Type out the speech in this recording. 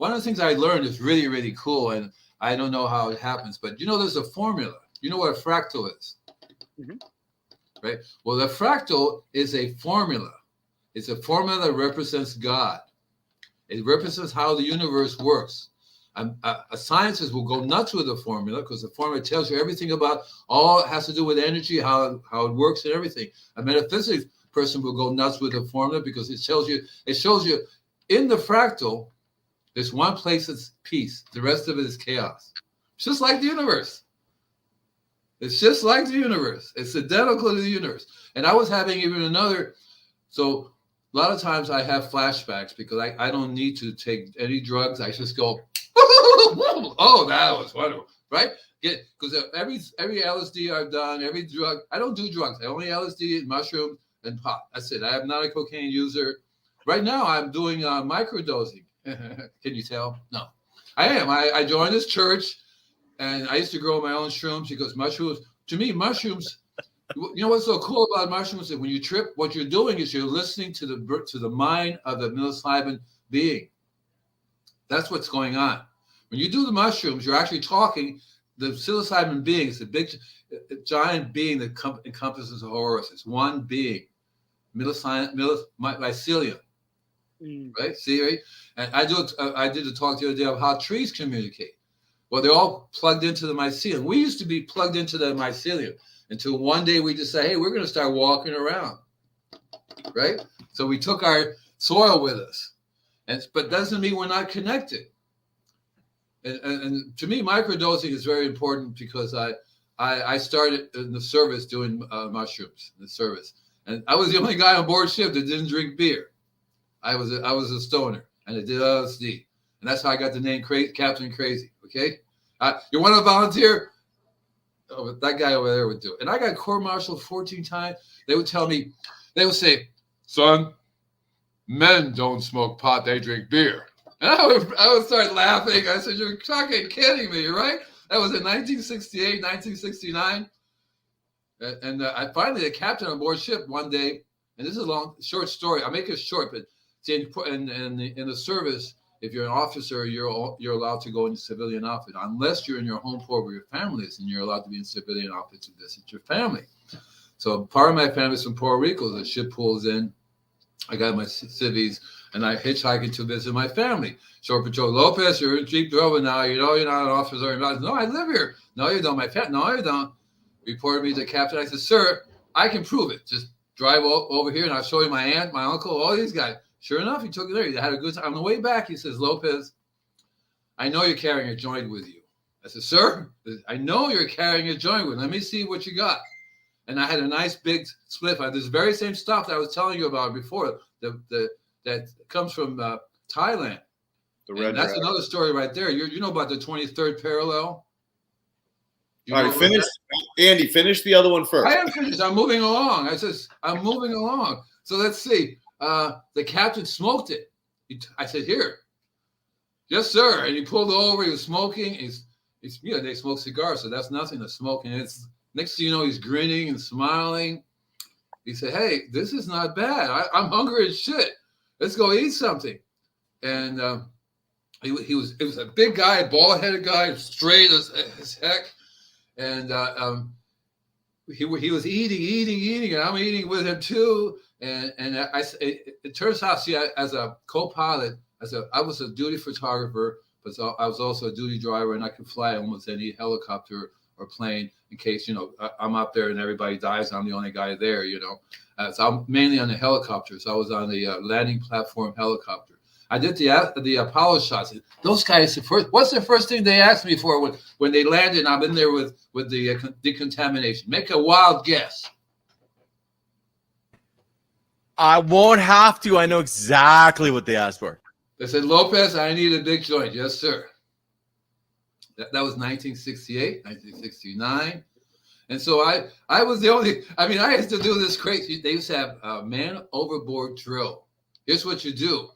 one of the things I learned is really, really cool, and I don't know how it happens, but there's a formula. You know what a fractal is, right? Well, the fractal is a formula. It's a formula that represents God. It represents how the universe works. A scientist will go nuts with the formula because the formula tells you everything about all it has to do with energy, how it works and everything. A metaphysics person will go nuts with the formula because it shows you in the fractal, there's one place that's peace. The rest of it is chaos. It's just like the universe. It's just like the universe. It's identical to the universe. And I was having even another, so a lot of times I have flashbacks because I don't need to take any drugs. I just go, oh, that was wonderful, right? Because every LSD I've done, every drug, I don't do drugs. I only LSD and mushroom and pot. That's it. I am not a cocaine user. Right now I'm doing microdosing. Can you tell? No, I am. I joined this church, and I used to grow my own shrooms because mushrooms, to me, mushrooms, you know what's so cool about mushrooms? That when you trip, what you're doing is you're listening to the mind of the psilocybin being. That's what's going on. When you do the mushrooms, you're actually talking. The psilocybin being is a big, giant being that encompasses the horus. It's one being, mycelium, right? See, right? And I did a talk the other day of how trees communicate. Well, they're all plugged into the mycelium. We used to be plugged into the mycelium until one day we just say, hey, we're going to start walking around, right? So we took our soil with us, but doesn't mean we're not connected. And to me, microdosing is very important because I started in the service doing mushrooms in the service, and I was the only guy on board ship that didn't drink beer. I was a stoner, and I did LSD, and that's how I got the name Captain Crazy. Okay, you want to volunteer? Oh, that guy over there would do it. And I got court-martialed 14 times. They would tell me, they would say, son, men don't smoke pot, they drink beer. And I would start laughing. I said, you're fucking kidding me, right? That was in 1968, 1969. And I finally, the captain on board ship one day, and this is a short story. I'll make it short, but see, in the service, if you're an officer, you're allowed to go in civilian outfit, unless you're in your home port where your family is, and you're allowed to be in civilian outfit to visit your family. So part of my family is from Puerto Rico. The ship pulls in. I got my civvies, and I hitchhiked to visit my family. Shore Patrol Lopez, you're in Jeep Drover now. You know you're not an officer. No, I live here. No, you don't. My family. No, you don't. Reported me to the captain. I said, sir, I can prove it. Just drive over here, and I'll show you my aunt, my uncle, all these guys. Sure enough, he took it there. He had a good time. On the way back, he says, Lopez, I know you're carrying a joint with you. I said, sir, I know you're carrying a joint with you. Let me see what you got. And I had a nice big spliff of this very same stuff that I was telling you about before, that comes from Thailand. And that's another story right there. You know about the 23rd parallel? All right, finish. Andy, finish the other one first. I am finished. I'm moving along. I'm moving along. So let's see. The captain smoked it. I said, here. Yes, sir. And he pulled over. He was smoking. They smoke cigars, so that's nothing to smoke. And it's next thing you know, he's grinning and smiling. He said, hey, this is not bad. I'm hungry as shit. Let's go eat something. And it was a big guy, bald-headed guy, straight as heck. And he was eating, and I'm eating with him too. And it turns out, see, as a co-pilot, I was a duty photographer, but I was also a duty driver, and I could fly almost any helicopter or plane in case, I'm up there and everybody dies. I'm the only guy there, So I'm mainly on the helicopter. So I was on the landing platform helicopter. I did the Apollo shots. Those guys, what's the first thing they asked me for when they landed? And I'm in there with the decontamination. Make a wild guess. I won't have to. I know exactly what they asked for. They said, Lopez, I need a big joint. Yes, sir. That was 1968, 1969. And so I was the only, I used to do this crazy. They used to have a man overboard drill. Here's what you do.